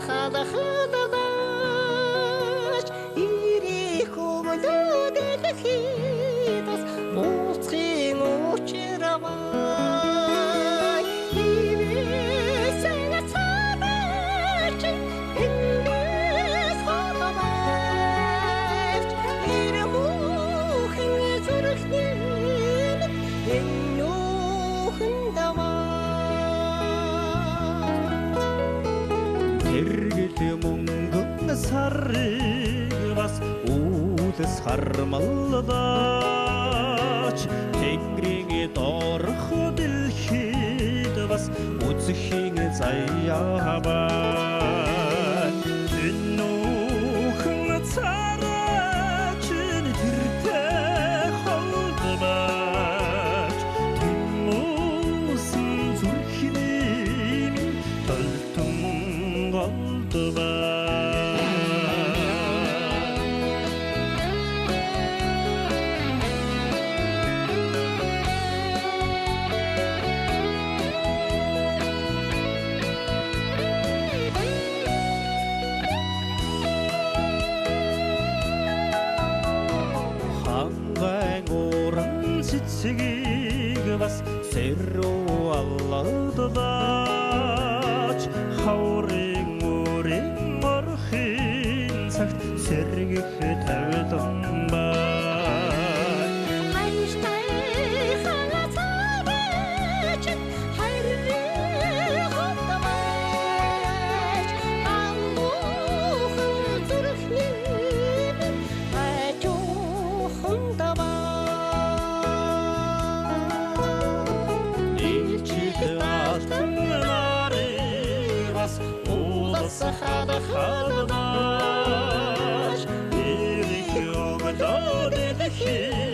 хадаж ирэх өгөлөд хитас уулзахын учраваа ивэсэн цаадч энэс хатавч ирэмүүхэн зүрхнэн энүүхэн даваа Тэргэл мөнгөн сарыг бас үүдс хармалдаач Тэнгэрийн доорх дэлхийд бас үзэхийн заяа бай Энүүхэн цараач тэртэй холдбаач Тэмүүсэн зүрхний толтон голдбаач Хангай орон цэцгийг бас сэрүү алладаач Хаврын өрийн морхийн цагт сэргэх тавилан бай Хайртай халацаач хайрын хотовч амбухан зүрхний ажуухан даваа Нийлчид алтан нарыг бас уулс хадаж Ирэх өгөлөд дэлхий